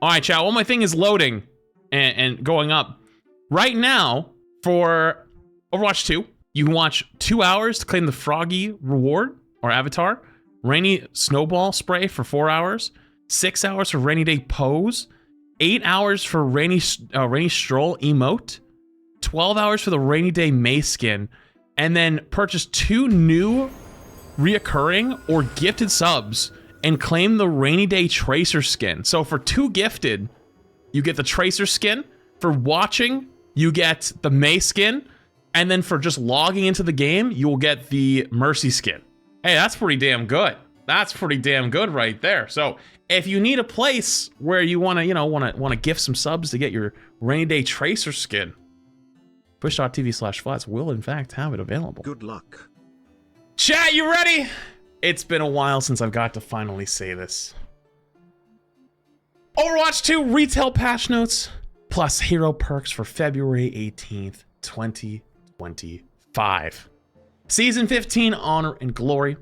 All right, chat. While my thing is loading and going up, right now for Overwatch 2, you can watch 2 hours to claim the Froggy reward or avatar, Rainy Snowball spray for 4 hours, 6 hours for Rainy Day pose, 8 hours for Rainy Stroll emote, 12 hours for the Rainy Day May skin, and then purchase 2 new reoccurring or gifted subs and claim the Rainy Day Tracer skin. So for 2 gifted, you get the Tracer skin. For watching, you get the May skin. And then for just logging into the game, you will get the Mercy skin. Hey, that's pretty damn good. That's pretty damn good right there. So if you need a place where you want to gift some subs to get your Rainy Day Tracer skin, Twitch.tv/flats will in fact have it available. Good luck. Chat, you ready? It's been a while since I've got to finally say this. Overwatch 2 retail patch notes plus hero perks for February 18th, 2025. Season 15 Honor and Glory.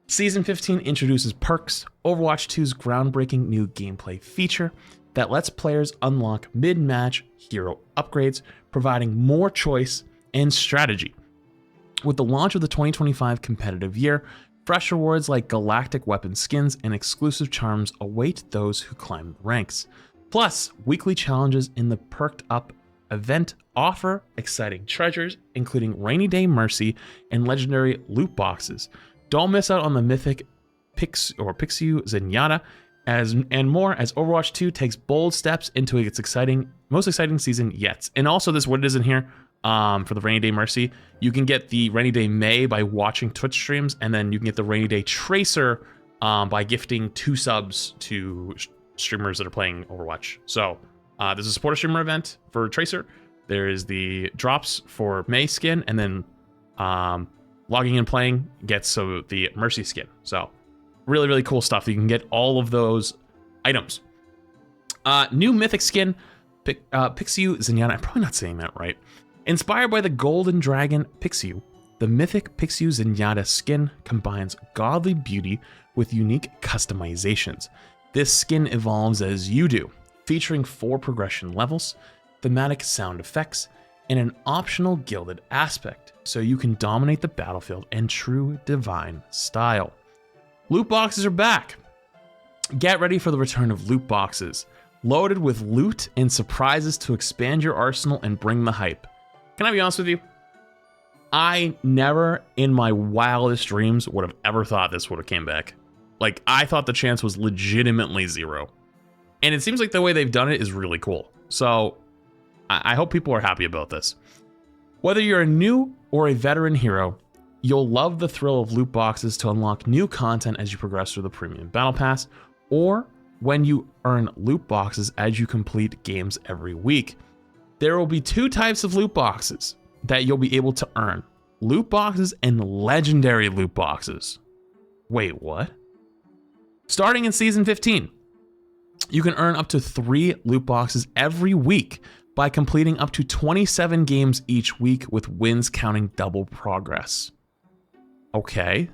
Season 15 introduces perks, Overwatch 2's groundbreaking new gameplay feature that lets players unlock mid-match hero upgrades, providing more choice and strategy. With the launch of the 2025 competitive year, fresh rewards like galactic weapon skins and exclusive charms await those who climb the ranks. Plus, weekly challenges in the Perked Up event offer exciting treasures, including Rainy Day Mercy and legendary loot boxes. Don't miss out on the Mythic Pixiu Zenyatta and more as Overwatch 2 takes bold steps into its most exciting season yet. And also this, what it is in here, for the Rainy Day Mercy, you can get the Rainy Day May by watching Twitch streams, and then you can get the Rainy Day Tracer by gifting 2 subs to streamers that are playing Overwatch. So there's a supporter streamer event for Tracer. There is the drops for May skin, and then logging in playing gets the Mercy skin. So really, really cool stuff. You can get all of those items. New Mythic skin, Pixiu Zenyatta. I'm probably not saying that right. Inspired by the Golden Dragon Pixiu, the Mythic Pixiu Zenyatta skin combines godly beauty with unique customizations. This skin evolves as you do, featuring 4 progression levels, thematic sound effects, and an optional gilded aspect, so you can dominate the battlefield in true divine style. Loot boxes are back. Get ready for the return of loot boxes, loaded with loot and surprises to expand your arsenal and bring the hype. Can I be honest with you? I never in my wildest dreams would have ever thought this would have came back. Like, I thought the chance was legitimately 0. And it seems like the way they've done it is really cool. So I hope people are happy about this. Whether you're a new or a veteran hero, you'll love the thrill of loot boxes to unlock new content as you progress through the premium battle pass, or when you earn loot boxes as you complete games every week. There will be 2 types of loot boxes that you'll be able to earn: loot boxes and legendary loot boxes. Wait, what? Starting in Season 15, you can earn up to 3 loot boxes every week by completing up to 27 games each week, with wins counting double progress. Okay.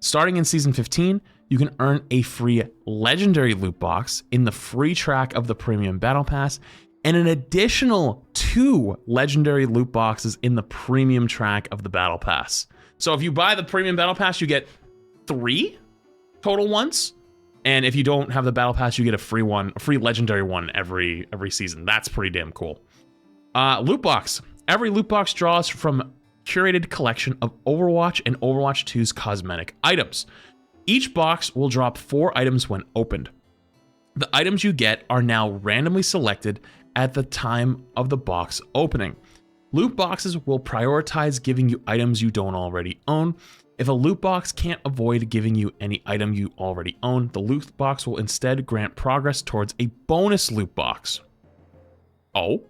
Starting in Season 15, you can earn a free legendary loot box in the free track of the Premium Battle Pass, and an additional 2 legendary loot boxes in the Premium track of the Battle Pass. So if you buy the Premium Battle Pass, you get 3 total ones. And if you don't have the Battle Pass, you get a free legendary one every season. That's pretty damn cool. Loot box. Every loot box draws from curated collection of Overwatch and Overwatch 2's cosmetic items. Each box will drop 4 items when opened. The items you get are now randomly selected at the time of the box opening. Loot boxes will prioritize giving you items you don't already own. If a loot box can't avoid giving you any item you already own, the loot box will instead grant progress towards a bonus loot box. Oh?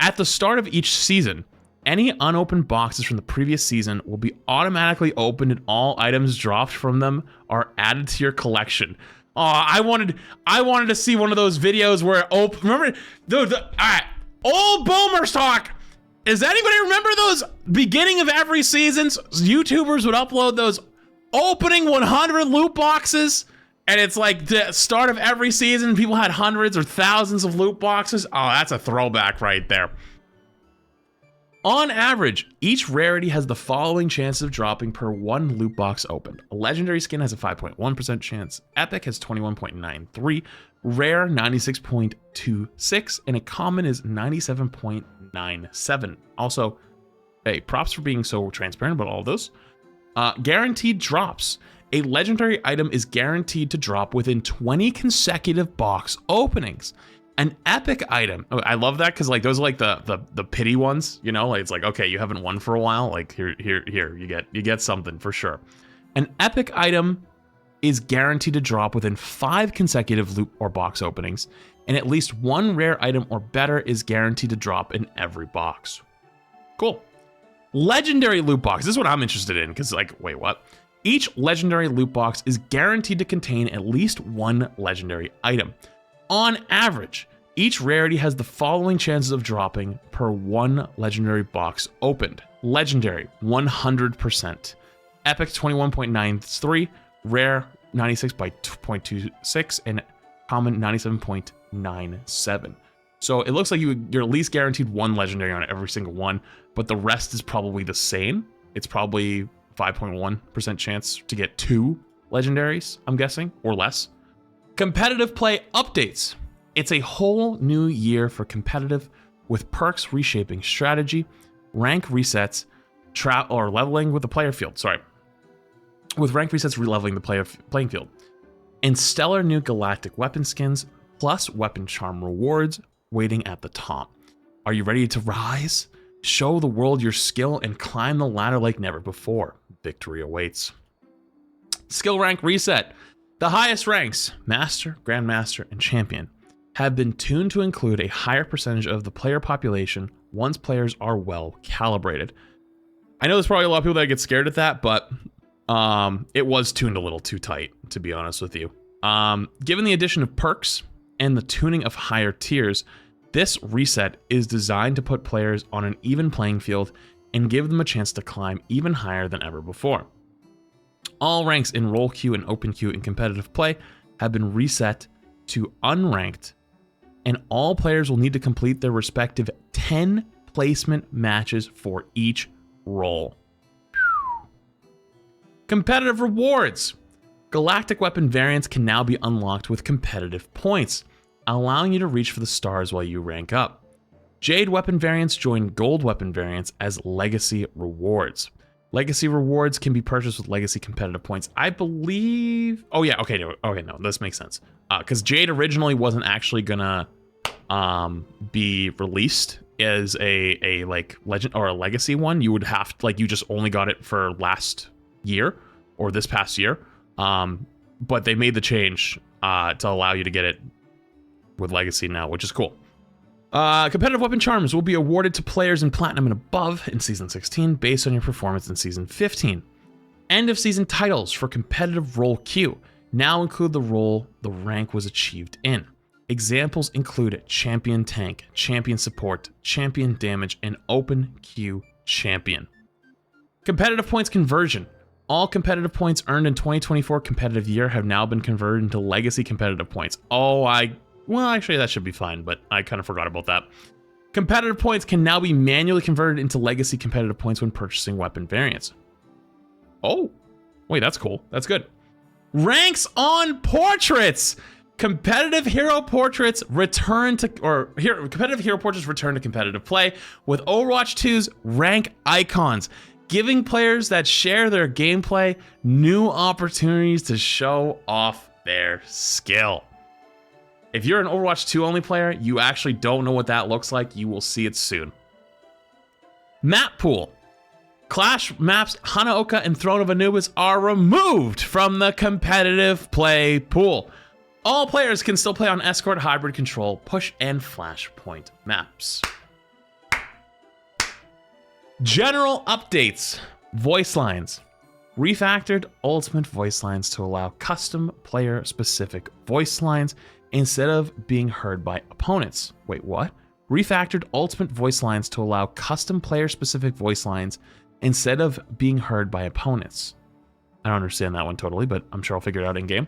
At the start of each season, any unopened boxes from the previous season will be automatically opened, and all items dropped from them are added to your collection. Oh, I wanted to see one of those videos where remember old boomers talk. Does anybody remember those beginning of every seasons? YouTubers would upload those opening 100 loot boxes, And it's like the start of every season, people had hundreds or thousands of loot boxes. Oh, that's a throwback right there. On average, each rarity has the following chances of dropping per one loot box opened. A legendary skin has a 5.1% chance, epic has 21.93, rare 96.26, and a common is 97.97. Also, hey, props for being so transparent about all of those. Guaranteed drops. A legendary item is guaranteed to drop within 20 consecutive box openings. An epic item, I love that because like those are like the pity ones, you know, like it's like, okay, you haven't won for a while, like here, you get something for sure. An epic item is guaranteed to drop within 5 consecutive loot or box openings, and at least one rare item or better is guaranteed to drop in every box. Cool. Legendary loot box, this is what I'm interested in, because like, wait, what? Each legendary loot box is guaranteed to contain at least one legendary item. On average, each rarity has the following chances of dropping per one legendary box opened. Legendary, 100%. Epic, 21.93. Rare, 96.26. And common, 97.97. So it looks like you're at least guaranteed one legendary on every single one, but the rest is probably the same. It's probably 5.1% chance to get 2 legendaries, I'm guessing, or less. Competitive play updates. It's a whole new year for competitive, with perks reshaping strategy, rank resets, or leveling with the player field. Sorry. With rank resets releveling the playing field. And stellar new galactic weapon skins, plus weapon charm rewards waiting at the top. Are you ready to rise? Show the world your skill and climb the ladder like never before. Victory awaits. Skill rank reset. The highest ranks, Master, Grandmaster, and Champion, have been tuned to include a higher percentage of the player population once players are well calibrated. I know there's probably a lot of people that get scared at that, but it was tuned a little too tight, to be honest with you. Given the addition of perks and the tuning of higher tiers, this reset is designed to put players on an even playing field and give them a chance to climb even higher than ever before. All ranks in role queue and open queue in competitive play have been reset to unranked, and all players will need to complete their respective 10 placement matches for each role. Competitive rewards. Galactic weapon variants can now be unlocked with competitive points, allowing you to reach for the stars while you rank up. Jade weapon variants join gold weapon variants as legacy rewards. Legacy rewards can be purchased with legacy competitive points. I believe... Oh yeah, okay, no, this makes sense. Because Jade originally wasn't actually gonna be released as a like legend or a legacy one. You would have to, like, you just only got it for last year or this past year. But they made the change to allow you to get it with legacy now, which is cool. Competitive weapon charms will be awarded to players in Platinum and above in Season 16 based on your performance in Season 15. End of season titles for competitive role queue now include the role the rank was achieved in. Examples include Champion Tank, Champion Support, Champion Damage, and Open Queue Champion. Competitive points conversion. All competitive points earned in 2024 competitive year have now been converted into legacy competitive points. Well, actually, that should be fine, but I kind of forgot about that. Competitive points can now be manually converted into legacy competitive points when purchasing weapon variants. Oh, wait, that's cool. That's good. Ranks on portraits. Competitive hero portraits return to competitive play with Overwatch 2's rank icons, giving players that share their gameplay new opportunities to show off their skill. If you're an Overwatch 2 only player, you actually don't know what that looks like. You will see it soon. Map pool. Clash maps Hanaoka and Throne of Anubis are removed from the competitive play pool. All players can still play on Escort, Hybrid, Control, Push, and Flashpoint maps. General updates. Voice lines. Refactored ultimate voice lines to allow custom player-specific voice lines instead of being heard by opponents. Wait, what? Refactored ultimate voice lines to allow custom player-specific voice lines instead of being heard by opponents. I don't understand that one totally, but I'm sure I'll figure it out in game.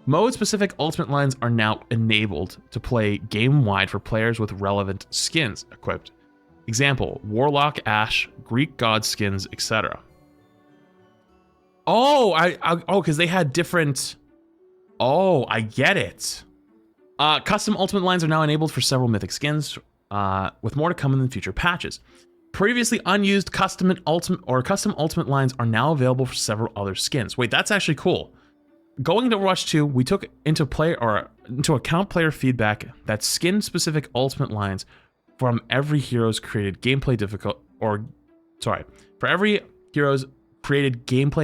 Mode-specific ultimate lines are now enabled to play game-wide for players with relevant skins equipped. Example, Warlock, Ashe, Greek God skins, etc. Oh, because they had different... Oh, I get it. Custom ultimate lines are now enabled for several Mythic skins, with more to come in the future patches. Previously unused custom ultimate lines are now available for several other skins. Wait, that's actually cool. Going into Overwatch 2, we took into account player feedback that skin-specific ultimate lines from every hero's created gameplay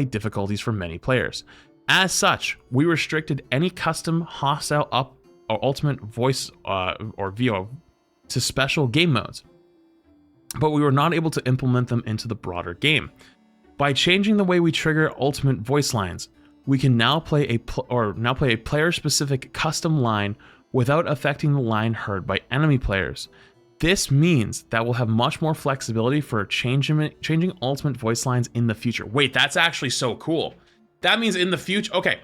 difficulties for many players. As such, we restricted any custom hostile up or ultimate voice or VO to special game modes, but we were not able to implement them into the broader game. By changing the way we trigger ultimate voice lines, we can now play a player-specific custom line without affecting the line heard by enemy players. This means that we'll have much more flexibility for changing ultimate voice lines in the future. Wait, that's actually so cool. That means in the future, okay.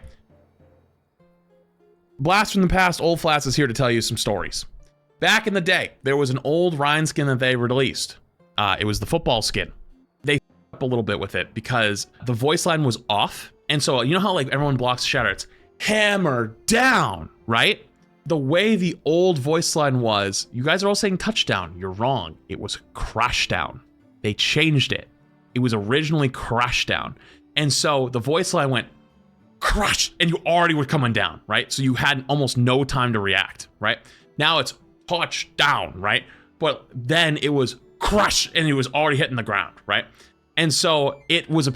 Blast from the past, Old Flats is here to tell you some stories. Back in the day, there was an old Ryan skin that they released. It was the football skin. They up a little bit with it because the voice line was off. And so, you know how like everyone blocks shatter, it's hammer down, right? The way the old voice line was, you guys are all saying touchdown. You're wrong. It was crash down. They changed it. It was originally crash down. And so the voice line went crash and you already were coming down, right? So you had almost no time to react, right? Now it's touchdown, right? But then it was crash and it was already hitting the ground, right? And so it was a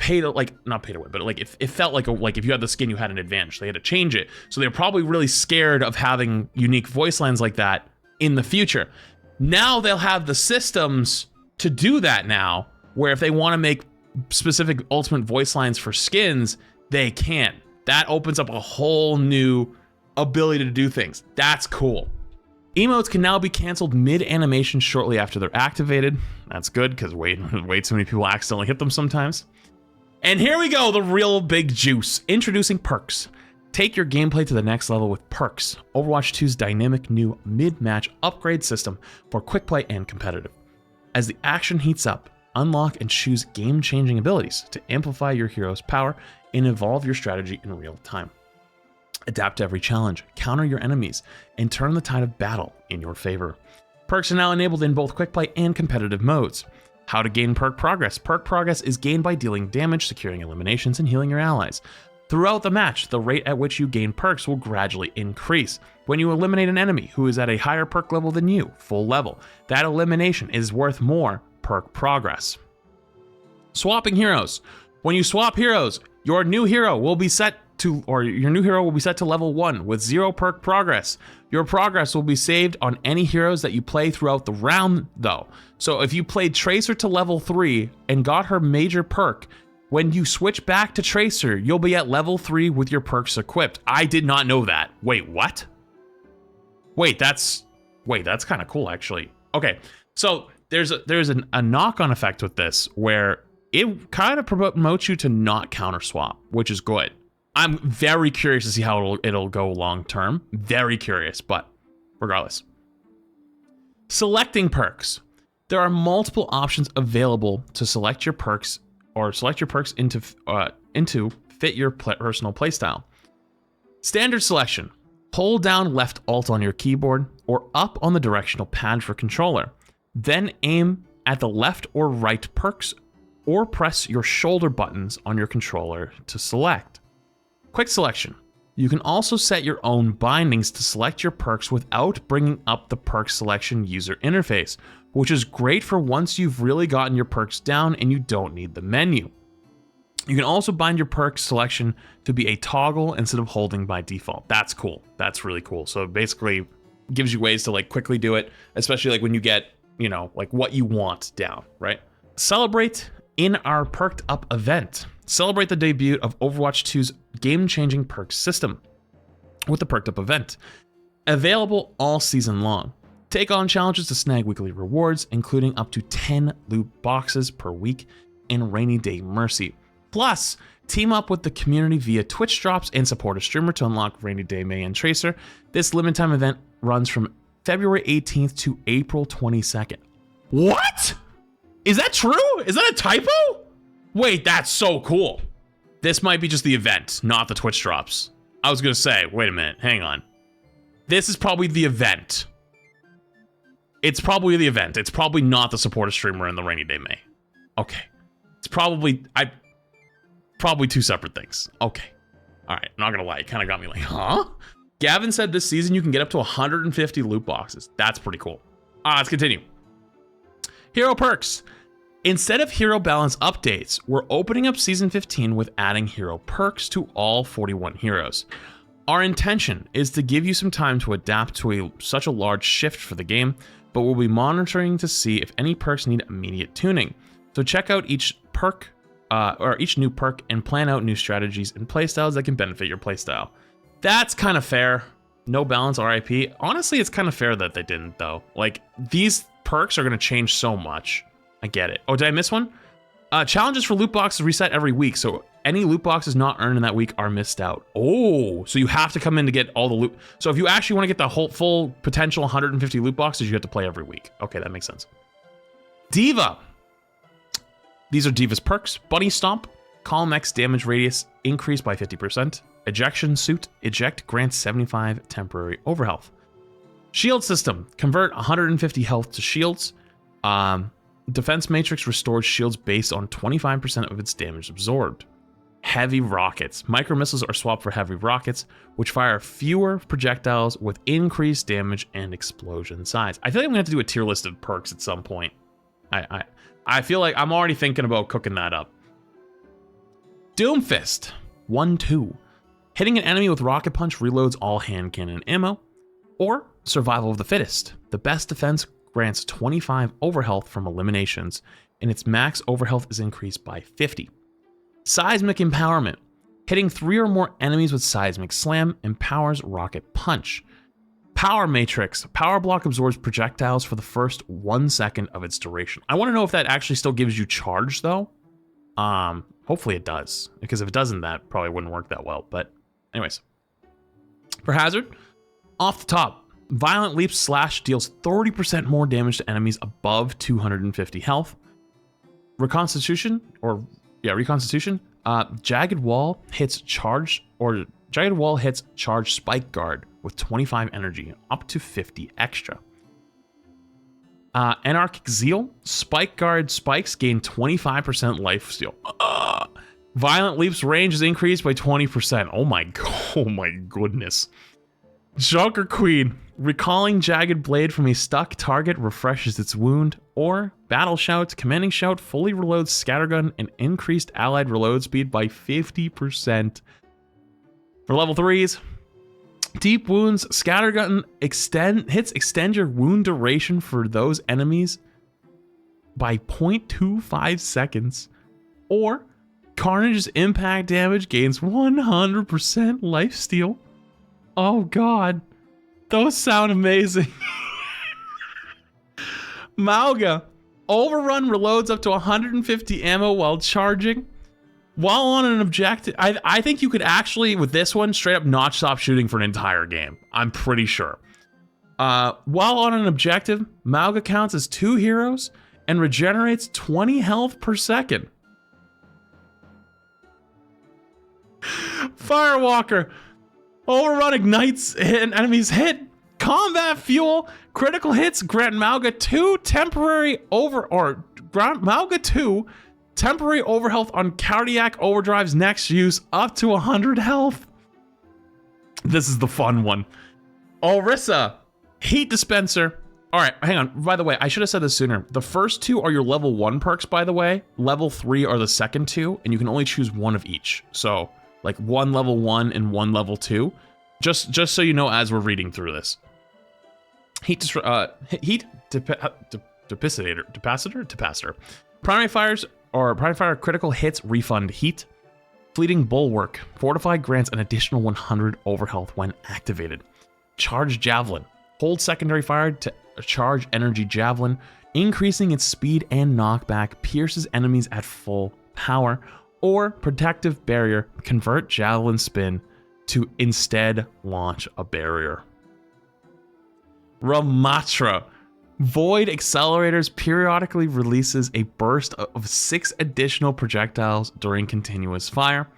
not pay to win, but like it felt like if you had the skin, you had an advantage. They had to change it. So they're probably really scared of having unique voice lines like that in the future. Now they'll have the systems to do that now, where if they want to make specific ultimate voice lines for skins, they can. That opens up a whole new ability to do things. That's cool. Emotes can now be canceled mid-animation shortly after they're activated. That's good, because way too many people accidentally hit them sometimes. And here we go, the real big juice. Introducing perks. Take your gameplay to the next level with perks, Overwatch 2's dynamic new mid-match upgrade system for quick play and competitive. As the action heats up, unlock and choose game-changing abilities to amplify your hero's power and evolve your strategy in real time. Adapt to every challenge, counter your enemies, and turn the tide of battle in your favor. Perks are now enabled in both quick play and competitive modes. How to gain perk progress. Perk progress is gained by dealing damage, securing eliminations, and healing your allies. Throughout the match, the rate at which you gain perks will gradually increase. When you eliminate an enemy who is at a higher perk level than you, full level, that elimination is worth more perk progress. Swapping heroes. When you swap heroes, your new hero will be set to level 1 with 0 perk progress. Your progress will be saved on any heroes that you play throughout the round though. So if you played Tracer to level 3 and got her major perk, when you switch back to Tracer, you'll be at level 3 with your perks equipped. I did not know that. Wait, what? Wait, that's kind of cool actually. Okay, so there's a knock-on effect with this where it kind of promotes you to not counter swap, which is good. I'm very curious to see how it'll go long term. Very curious, but regardless. Selecting perks. There are multiple options available to select your perks into fit your personal playstyle. Standard selection. Hold down left alt on your keyboard or up on the directional pad for controller. Then aim at the left or right perks or press your shoulder buttons on your controller to select. Quick selection. You can also set your own bindings to select your perks without bringing up the perk selection user interface, which is great for once you've really gotten your perks down and you don't need the menu. You can also bind your perk selection to be a toggle instead of holding by default. That's cool. That's really cool. So it basically gives you ways to like quickly do it, especially like when you get, like what you want down, right? Celebrate in our Perked Up event. Celebrate the debut of Overwatch 2's game-changing perk system with the Perked Up event. Available all season long. Take on challenges to snag weekly rewards, including up to 10 loot boxes per week and Rainy Day Mercy. Plus, team up with the community via Twitch drops and support a streamer to unlock Rainy Day May and Tracer. This limited time event runs from February 18th to April 22nd. What? Is that true? Is that a typo? Wait, that's so cool. This might be just the event, not the Twitch drops. I was gonna say, wait a minute, hang on. This is probably the event. It's probably the event. It's probably not the support a streamer in the Rainy Day May. Okay. It's probably two separate things. Okay. All right, not gonna lie, it kind of got me like, huh? Gavin said this season you can get up to 150 loot boxes. That's pretty cool. Let's continue. Hero perks. Instead of hero balance updates, we're opening up Season 15 with adding hero perks to all 41 heroes. Our intention is to give you some time to adapt to such a large shift for the game, but we'll be monitoring to see if any perks need immediate tuning. So check out each perk, or each new perk, and plan out new strategies and playstyles that can benefit your playstyle. That's kind of fair. No balance, RIP. Honestly, it's kind of fair that they didn't, though. Like, these perks are going to change so much. I get it. Oh, did I miss one? Challenges for loot boxes reset every week, so any loot boxes not earned in that week are missed out. Oh, so you have to come in to get all the loot. So if you actually want to get the whole full potential 150 loot boxes, you have to play every week. Okay, that makes sense. Diva. These are Diva's perks. Bunny Stomp. Column X damage radius increased by 50%. Ejection Suit. Eject grants 75 temporary overhealth. Shield System. Convert 150 health to shields. Defense Matrix restores shields based on 25% of its damage absorbed. Heavy Rockets. Micro missiles are swapped for heavy rockets, which fire fewer projectiles with increased damage and explosion size. I feel like I'm gonna have to do a tier list of perks at some point. I feel like I'm already thinking about cooking that up. Doomfist. 1-2. Hitting an enemy with Rocket Punch reloads all hand cannon ammo. Or Survival of the Fittest. The best defense grants 25 overhealth from eliminations, and its max overhealth is increased by 50. Seismic Empowerment. Hitting 3 or more enemies with Seismic Slam empowers Rocket Punch. Power Matrix. Power Block absorbs projectiles for the first 1 second of its duration. I want to know if that actually still gives you charge, though. Hopefully it does, because if it doesn't, that probably wouldn't work that well. But anyways. For Hazard, off the top, Violent Leap Slash deals 30% more damage to enemies above 250 health. Reconstitution. Jagged Wall hits charge Spike Guard with 25 energy, up to 50 extra. Anarchic Zeal. Spike Guard spikes gain 25% lifesteal. Violent Leap's range is increased by 20%. Oh my goodness. Joker Queen. Recalling Jagged Blade from a stuck target refreshes its wound. Or Battle Shout. Commanding Shout fully reloads Scattergun and increased allied reload speed by 50%. For level 3s, Deep Wounds. Scattergun extend your wound duration for those enemies by 0.25 seconds. Or Carnage's impact damage gains 100% lifesteal. Oh god, those sound amazing. Mauga. Overrun reloads up to 150 ammo while charging. While on an objective, I think you could actually, with this one, straight up not stop shooting for an entire game. I'm pretty sure. While on an objective, Mauga counts as 2 heroes and regenerates 20 health per second. Firewalker. Overrun ignites an enemy's hit. Combat Fuel. Critical hits grant Mauga 2 temporary overhealth on Cardiac Overdrive's next use, up to 100 health. This is the fun one. Orisa. Heat Dispenser. All right, hang on. By the way, I should have said this sooner. The first 2 are your level 1 perks, by the way. Level 3 are the second 2, and you can only choose 1 of each. So, like 1 level 1 and 1 level 2. Just so you know as we're reading through this. Depacitor. Primary fire critical hits refund heat. Fleeting Bulwark. Fortified grants an additional 100 overhealth when activated. Charge Javelin. Hold secondary fire to charge energy javelin, increasing its speed and knockback, pierces enemies at full power. Or protective barrier, convert javelin spin to instead launch a barrier. Ramatra. Void accelerators periodically releases a burst of 6 additional projectiles during continuous fire.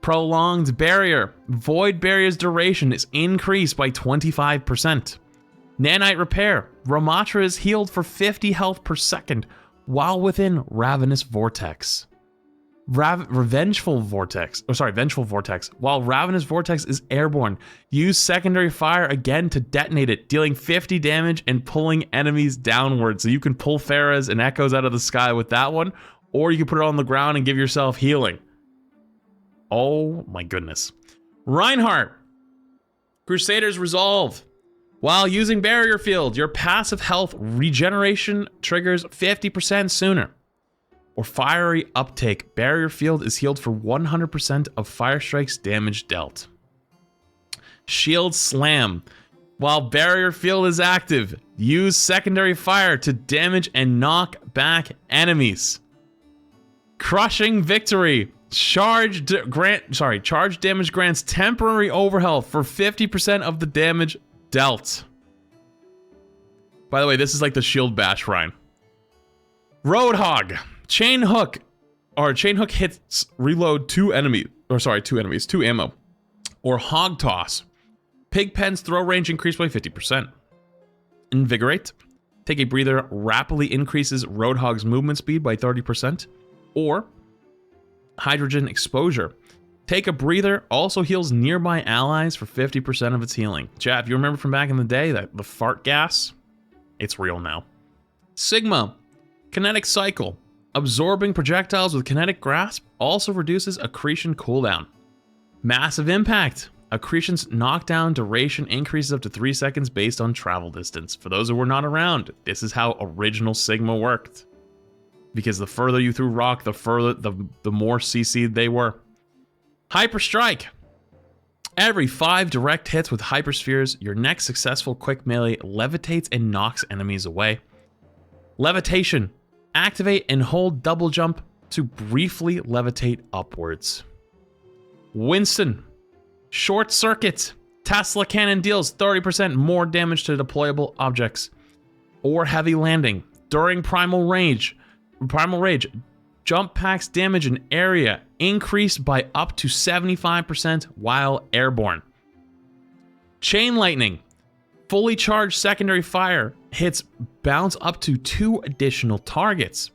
Prolonged barrier. Void barrier's duration is increased by 25%. Nanite repair. Ramatra is healed for 50 health per second while within Ravenous Vortex. Vengeful Vortex. While Ravenous Vortex is airborne, use secondary fire again to detonate it, dealing 50 damage and pulling enemies downward. So you can pull Pharahs and Echoes out of the sky with that one, or you can put it on the ground and give yourself healing. Oh my goodness. Reinhardt. Crusader's Resolve. While using Barrier Field, your passive health regeneration triggers 50% sooner. Or Fiery Uptake. Barrier Field is healed for 100% of Fire Strike's damage dealt. Shield Slam. While Barrier Field is active, use secondary fire to damage and knock back enemies. Crushing Victory. Charge damage grants temporary overhealth for 50% of the damage dealt. By the way, this is like the shield bash, Ryan. Roadhog. Chain hook hits reload 2 ammo. Or Hog Toss. Pigpen's throw range increased by 50%. Invigorate. Take a breather, rapidly increases Roadhog's movement speed by 30%. Or Hydrogen Exposure. Take a breather, also heals nearby allies for 50% of its healing. Chat, if you remember from back in the day, that the fart gas, it's real now. Sigma. Kinetic Cycle. Absorbing projectiles with Kinetic Grasp also reduces accretion cooldown. Massive Impact. Accretion's knockdown duration increases up to 3 seconds based on travel distance. For those who were not around, this is how original Sigma worked. Because the further you threw rock, the more CC'd they were. Hyper Strike. Every 5 direct hits with Hyperspheres, your next successful quick melee levitates and knocks enemies away. Levitation. Activate and hold double jump to briefly levitate upwards. Winston. Short Circuit. Tesla Cannon deals 30% more damage to deployable objects. Or Heavy Landing. During Primal Rage, jump packs damage an area increased by up to 75% while airborne. Chain Lightning. Fully charged secondary fire hits bounce up to 2 additional targets.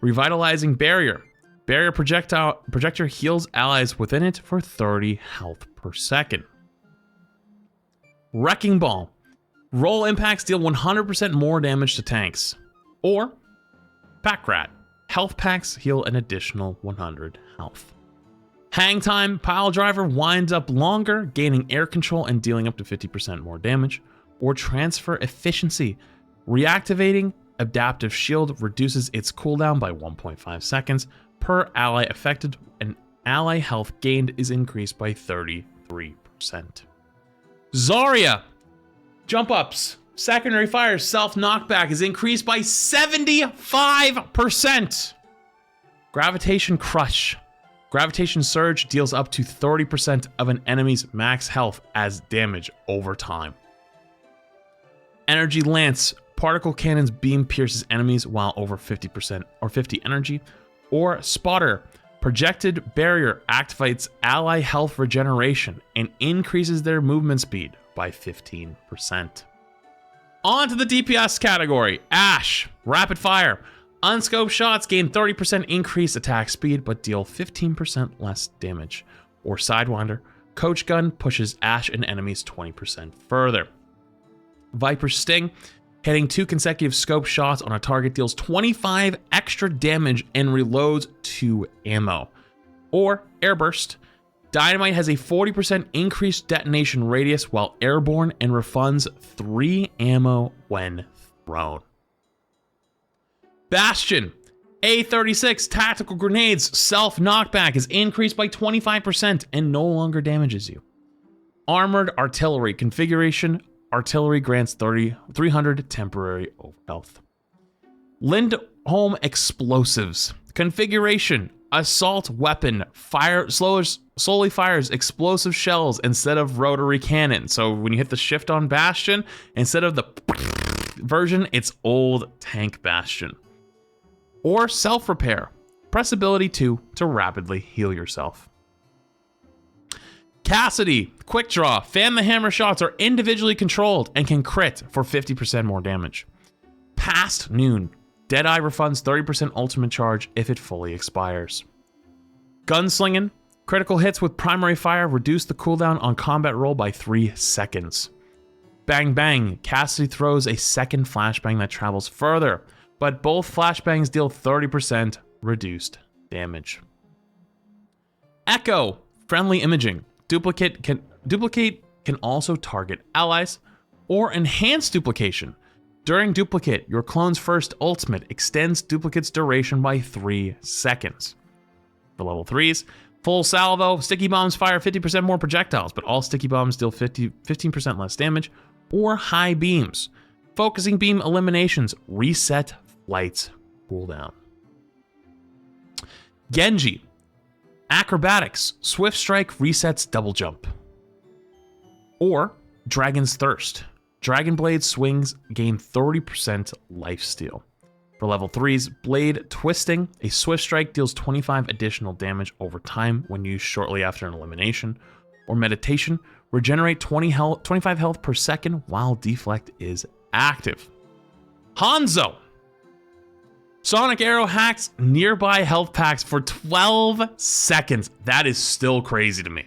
Revitalizing Barrier. Barrier projector heals allies within it for 30 health per second. Wrecking Ball. Roll impacts deal 100% more damage to tanks. Or Pack Rat. Health packs heal an additional 100 health. Hang Time. Pile Driver winds up longer, gaining air control and dealing up to 50% more damage. Or Transfer Efficiency. Reactivating Adaptive Shield reduces its cooldown by 1.5 seconds per ally affected, and ally health gained is increased by 33%. Zarya. Jump ups. Secondary fire self knockback is increased by 75%. Gravitation Crush. Gravitation Surge deals up to 30% of an enemy's max health as damage over time. Energy Lance. Particle Cannon's beam pierces enemies while over 50% or 50 energy. Or Spotter. Projected Barrier activates ally health regeneration and increases their movement speed by 15%. On to the DPS category. Ashe. Rapid Fire. Unscoped shots gain 30% increased attack speed but deal 15% less damage. Or Sidewinder. Coach Gun pushes Ashe and enemies 20% further. Viper's Sting. Hitting 2 consecutive scope shots on a target deals 25 extra damage and reloads 2 ammo. Or Airburst. Dynamite has a 40% increased detonation radius while airborne and refunds 3 ammo when thrown. Bastion. A36 tactical grenades self knockback is increased by 25% and no longer damages you. Armored Artillery configuration. Artillery grants 300 temporary health. Lindholm Explosives. Configuration. Assault weapon slowly fires explosive shells instead of rotary cannon. So when you hit the shift on Bastion, instead of the version, it's old tank Bastion. Or self-repair. Press ability 2 to rapidly heal yourself. Cassidy, quick draw, fan the hammer shots are individually controlled and can crit for 50% more damage. Past noon, Deadeye refunds 30% ultimate charge if it fully expires. Gunslinging, critical hits with primary fire reduce the cooldown on combat roll by 3 seconds. Bang Bang, Cassidy throws a second flashbang that travels further, but both flashbangs deal 30% reduced damage. Echo, friendly imaging. Duplicate can also target allies, or enhance duplication. During duplicate, your clone's first ultimate extends duplicate's duration by 3 seconds. For level 3s, full salvo, sticky bombs fire 50% more projectiles, but all sticky bombs deal 15% less damage, or high beams. Focusing beam eliminations reset flight's cooldown. Genji, acrobatics, swift strike resets double jump. Or Dragon's Thirst, Dragon Blade swings gain 30% lifesteal. For level 3s, Blade Twisting, a swift strike deals 25 additional damage over time when used shortly after an elimination. Or Meditation, regenerate 25 health per second while Deflect is active. Hanzo, Sonic Arrow hacks nearby health packs for 12 seconds. That is still crazy to me.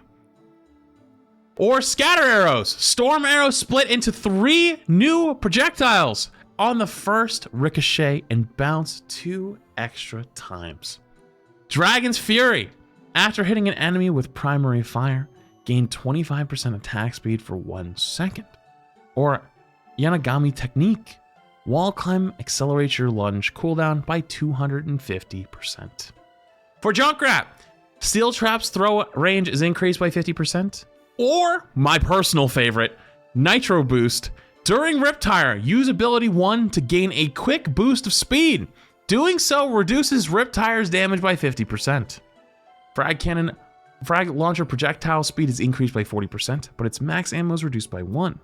Or Scatter Arrows. Storm Arrows split into 3 new projectiles on the first ricochet and bounce 2 extra times. Dragon's Fury. After hitting an enemy with primary fire, gain 25% attack speed for 1 second. Or Yanagami Technique. Wall climb accelerates your lunge cooldown by 250%. For Junkrat, Steel Trap's throw range is increased by 50%. Or, my personal favorite, Nitro Boost. During Riptire, use ability 1 to gain a quick boost of speed. Doing so reduces Riptire's damage by 50%. Frag launcher projectile speed is increased by 40%, but its max ammo is reduced by 1.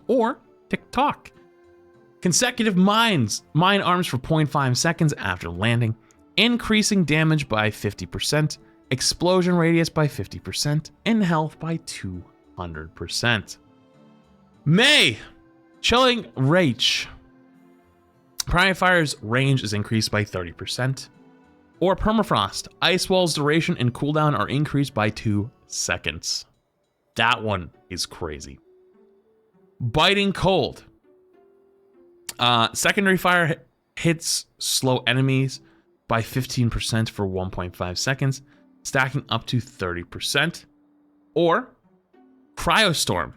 Or Tick-Tock. Consecutive mine arms for 0.5 seconds after landing, increasing damage by 50%, explosion radius by 50%, and health by 200%. May, Chilling Rage. Primary Fire's range is increased by 30%. Or Permafrost, Ice Wall's duration and cooldown are increased by 2 seconds. That one is crazy. Biting Cold. Secondary fire hits slow enemies by 15% for 1.5 seconds, stacking up to 30%. Or Cryostorm.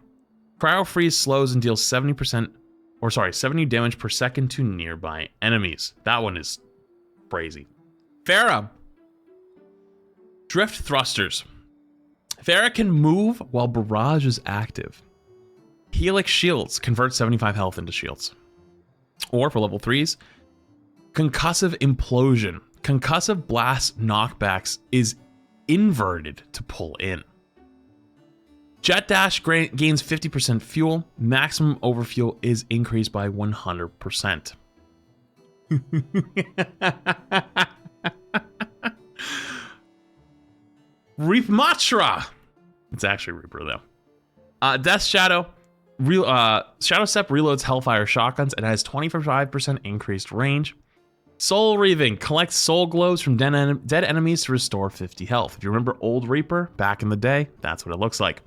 Cryo Freeze slows and deals 70 damage per second to nearby enemies. That one is crazy. Pharah. Drift Thrusters. Pharah can move while Barrage is active. Helix Shields convert 75 health into shields. Or for level 3s, Concussive Implosion. Concussive Blast knockbacks is inverted to pull in. Jet Dash gains 50% fuel. Maximum overfuel is increased by 100%. Reapmatra. It's actually Reaper though. Death Shadow. Shadow Step reloads Hellfire shotguns and has 25% increased range. Soul Reaving collects soul globes from dead enemies to restore 50 health. If you remember old Reaper back in the day, that's what it looks like.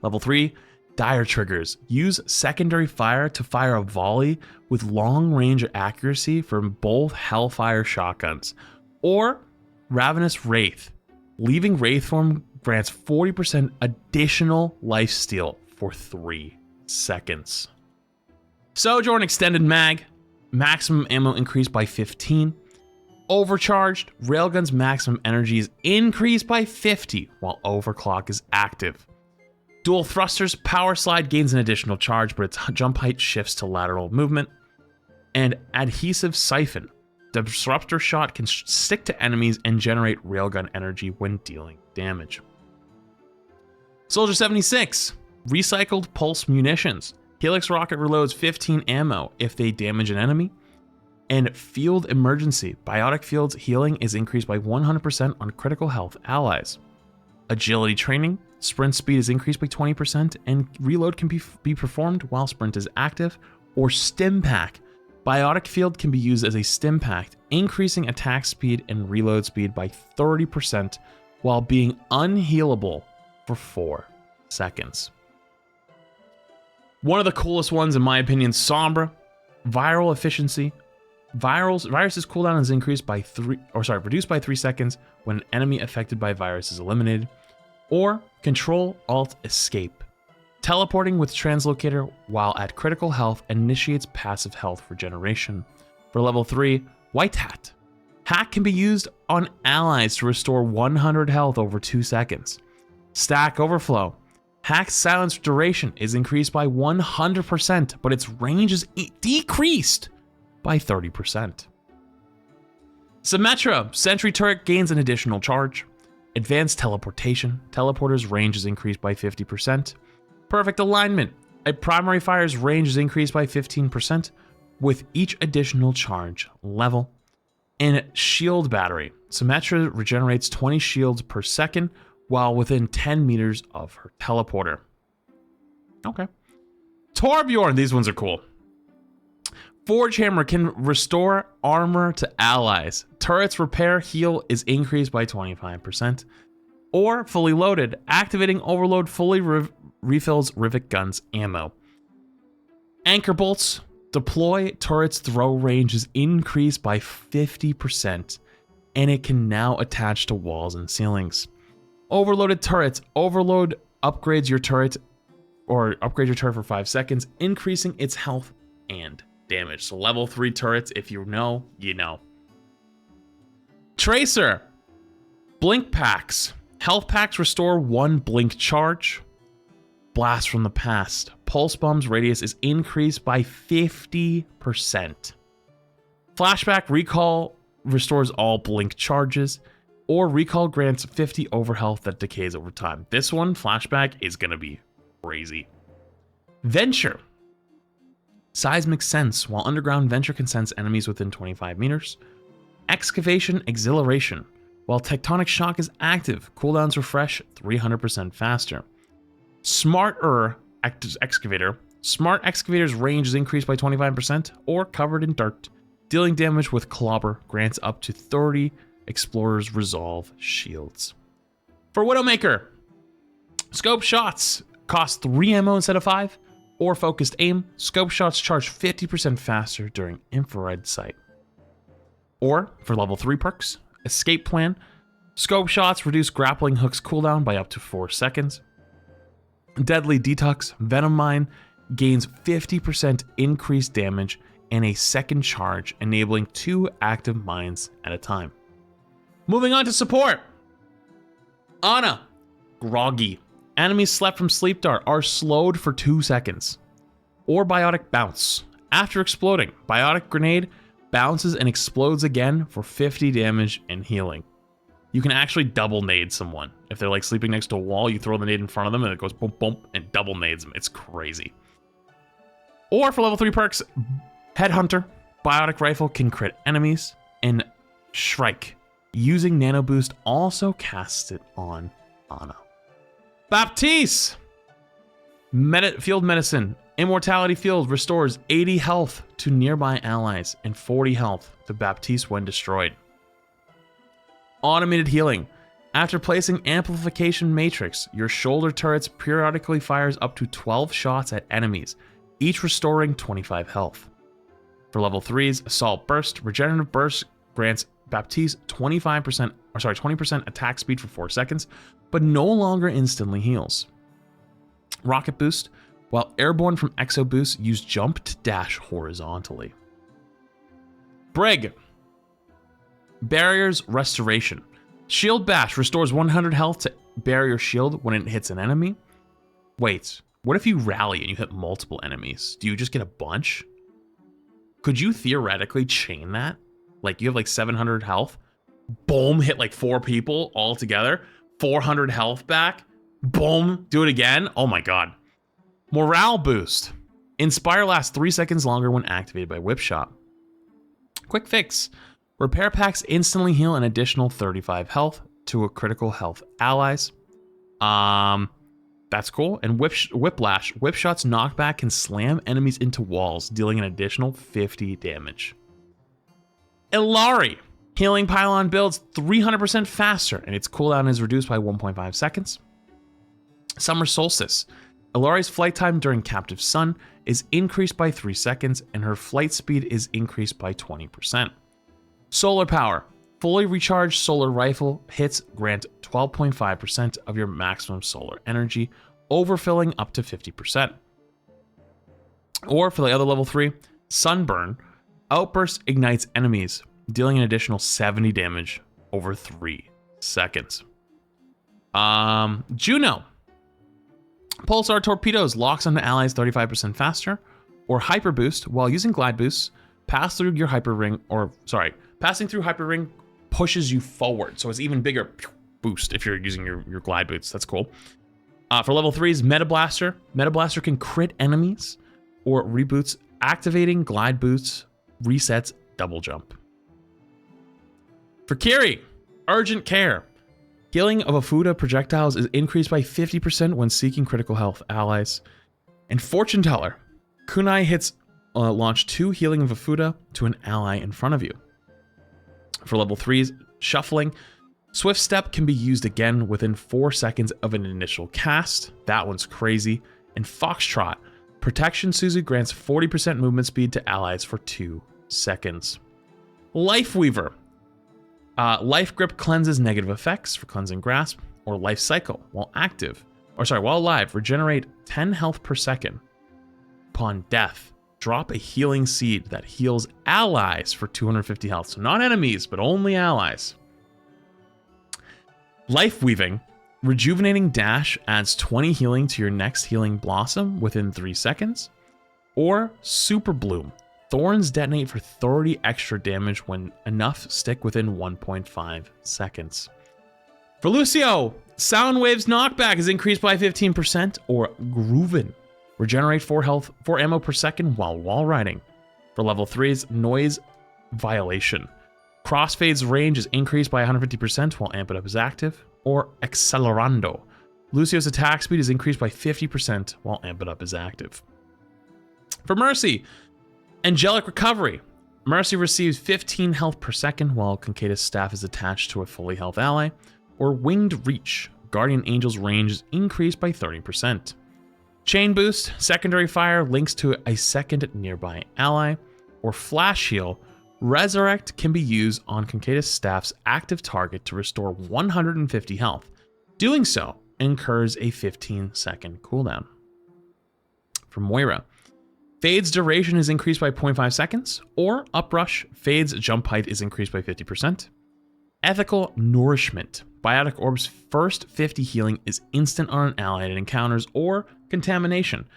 Level 3, Dire Triggers. Use secondary fire to fire a volley with long range accuracy from both Hellfire shotguns. Or Ravenous Wraith. Leaving Wraith form grants 40% additional lifesteal for 3 seconds. Sojourn Extended Mag. Maximum ammo increased by 15. Overcharged. Railgun's maximum energy is increased by 50 while Overclock is active. Dual Thrusters. Power Slide gains an additional charge, but its jump height shifts to lateral movement. And Adhesive Siphon. Disruptor Shot can stick to enemies and generate railgun energy when dealing damage. Soldier 76, Recycled Pulse Munitions. Helix Rocket reloads 15 ammo if they damage an enemy. And Field Emergency. Biotic Field's healing is increased by 100% on critical health allies. Agility Training. Sprint speed is increased by 20% and reload can be performed while sprint is active. Or Stim Pack. Biotic Field can be used as a Stim Pack, increasing attack speed and reload speed by 30% while being unhealable for 4 seconds. One of the coolest ones, in my opinion, Sombra. Viral Efficiency. Virus's cooldown is increased by reduced by 3 seconds when an enemy affected by virus is eliminated. Or Control Alt Escape. Teleporting with Translocator while at critical health initiates passive health regeneration. For level 3, White Hat. Hack can be used on allies to restore 100 health over 2 seconds. Stack Overflow. Hack's silence duration is increased by 100%, but its range is decreased by 30%. Symmetra. Sentry Turret gains an additional charge. Advanced Teleportation. Teleporter's range is increased by 50%. Perfect Alignment. A primary fire's range is increased by 15% with each additional charge level. And Shield Battery. Symmetra regenerates 20 shields per second while within 10 meters of her teleporter. Okay. Torbjorn. These ones are cool. Forge Hammer can restore armor to allies. Turret's repair heal is increased by 25%. Or Fully Loaded. Activating Overload fully refills Rivet Gun's ammo. Anchor Bolts. Deploy turret's throw range is increased by 50%, and it can now attach to walls and ceilings. Overloaded Turrets. Overload upgrades your turret, or upgrade your turret for 5 seconds, increasing its health and damage. So level 3 turrets, if you know, you know. Tracer. Blink Packs. Health packs restore 1 blink charge. Blast from the Past. Pulse Bomb's radius is increased by 50%. Flashback Recall restores all blink charges, or Recall grants 50 overhealth that decays over time. This one, Flashback, is going to be crazy. Venture. Seismic Sense. While underground, Venture can sense enemies within 25 meters. Excavation Exhilaration. While Tectonic Shock is active, cooldowns refresh 300% faster. Smarter Excavator. Smart Excavator's range is increased by 25% or covered in dirt. Dealing damage with Clobber grants up to 30 Explorer's Resolve shields. For Widowmaker, Scope Shots cost 3 ammo instead of 5, or Focused Aim. Scope Shots charge 50% faster during infrared sight. Or, for level 3 perks, Escape Plan. Scope Shots reduce Grappling Hook's cooldown by up to 4 seconds. Deadly Detox. Venom Mine gains 50% increased damage and a second charge, enabling 2 active mines at a time. Moving on to support. Ana. Groggy. Enemies slept from Sleep Dart are slowed for 2 seconds. Or Biotic Bounce. After exploding, Biotic Grenade bounces and explodes again for 50 damage and healing. You can actually double nade someone. If they're like sleeping next to a wall, you throw the nade in front of them and it goes boom, boom, and double nades them. It's crazy. Or for level 3 perks, Headhunter. Biotic Rifle can crit enemies. And Shrike. Using Nano Boost also casts it on Ana. Baptiste. Field Medicine. Immortality Field restores 80 health to nearby allies and 40 health to Baptiste when destroyed. Automated Healing. After placing Amplification Matrix, your shoulder turrets periodically fires up to 12 shots at enemies, each restoring 25 health. For level 3's Assault Burst, Regenerative Burst grants Baptiste 20% attack speed for 4 seconds, but no longer instantly heals. Rocket Boost. While airborne from Exo Boost, use Jump to dash horizontally. Brig. Barrier's Restoration. Shield Bash restores 100 health to barrier shield when it hits an enemy. Wait, what if you rally and you hit multiple enemies? Do you just get a bunch? Could you theoretically chain that? Like you have like 700 health. Boom, hit like 4 people all together. 400 health back. Boom, do it again. Oh my god. Morale boost. Inspire lasts 3 seconds longer when activated by Whip Shot. Quick fix. Repair packs instantly heal an additional 35 health to a critical health allies. That's cool. And Whiplash. Whip Shot's knockback can slam enemies into walls, dealing an additional 50 damage. Illari. Healing Pylon builds 300% faster, and its cooldown is reduced by 1.5 seconds. Summer Solstice. Illari's flight time during Captive Sun is increased by 3 seconds, and her flight speed is increased by 20%. Solar Power. Fully recharged solar rifle hits grant 12.5% of your maximum solar energy, overfilling up to 50%. Or for the other level 3, Sunburn. Outburst ignites enemies, dealing an additional 70 damage over 3 seconds. Juno. Pulsar Torpedoes locks onto allies 35% faster, or Hyper Boost while using Glide Boosts. Passing through Hyper Ring pushes you forward, so it's even bigger boost if you're using your Glide Boots. That's cool. For level 3s, Meta Blaster. Meta Blaster can crit enemies or reboots. Activating Glide Boots resets double jump. For Kiri, Urgent Care. Healing of Afuda projectiles is increased by 50% when seeking critical health allies. And Fortune Teller. Kunai hits launch 2 healing of Afuda to an ally in front of you. For level 3s, Shuffling. Swift Step can be used again within 4 seconds of an initial cast. That one's crazy. And Foxtrot. Protection Suzu grants 40% movement speed to allies for 2 seconds. Life Weaver. Life Grip cleanses negative effects for Cleansing Grasp, or Life Cycle while alive. Regenerate 10 health per second. Upon death, drop a healing seed that heals allies for 250 health. So not enemies, but only allies. Life Weaving. Rejuvenating Dash adds 20 healing to your next healing blossom within 3 seconds. Or Super Bloom. Thorns detonate for 30 extra damage when enough stick within 1.5 seconds. For Lucio, Soundwave's knockback is increased by 15%, or Grooven. Regenerate 4 ammo per second while wall riding. For level 3s, Noise Violation. Crossfade's range is increased by 150% while Amp It Up is active. Or Accelerando. Lucio's attack speed is increased by 50% while Amp It Up is active. For Mercy, Angelic Recovery. Mercy receives 15 health per second while Kincaid's staff is attached to a fully health ally. Or Winged Reach. Guardian Angel's range is increased by 30%. Chain Boost. Secondary Fire links to a second nearby ally. Or Flash Heal. Resurrect can be used on Kincaid's staff's active target to restore 150 health. Doing so incurs a 15-second cooldown. For Moira. Fade's duration is increased by 0.5 seconds, or Uprush. Fade's jump height is increased by 50%. Ethical Nourishment. Biotic Orb's first 50 healing is instant on an ally it encounters, or Contamination.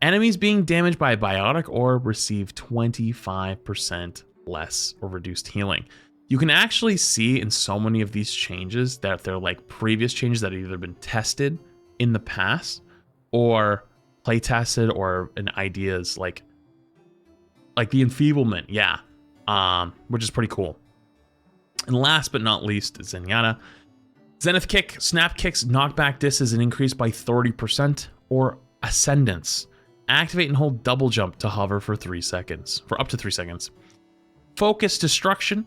Enemies being damaged by a Biotic Orb receive 25% less or reduced healing. You can actually see in so many of these changes that they're like previous changes that have either been tested in the past or play tested, or in ideas like the enfeeblement, which is pretty cool. And last but not least, Zenyatta. Zenith Kick. Snap Kick's knockback dis is an increase by 30%, or Ascendance. Activate and hold double jump to hover for up to 3 seconds. Focus Destruction.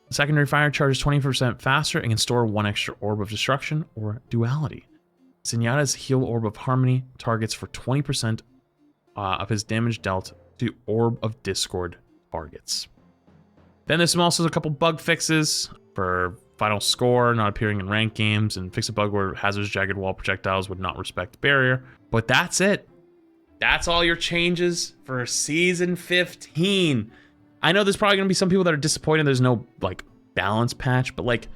Secondary Fire charges 20% faster and can store 1 extra Orb of Destruction, or Duality. Zenyatta's Heal Orb of Harmony targets for 20% of his damage dealt to Orb of Discord targets. Then there's also a couple bug fixes for Final Score not appearing in ranked games, and fix a bug where Hazard's Jagged Wall projectiles would not respect barrier. But that's it. That's all your changes for Season 15. I know there's probably going to be some people that are disappointed there's no like balance patch, but like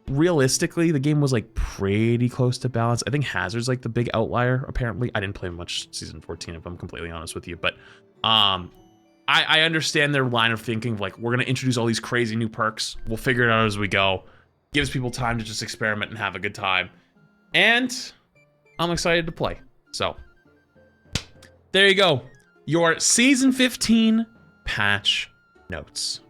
realistically, the game was like pretty close to balance. I think Hazard's like the big outlier, apparently. I didn't play much Season 14, if I'm completely honest with you, but I understand their line of thinking of like, we're gonna introduce all these crazy new perks. We'll figure it out as we go. Gives people time to just experiment and have a good time. And I'm excited to play. So there you go. Your Season 15 patch notes.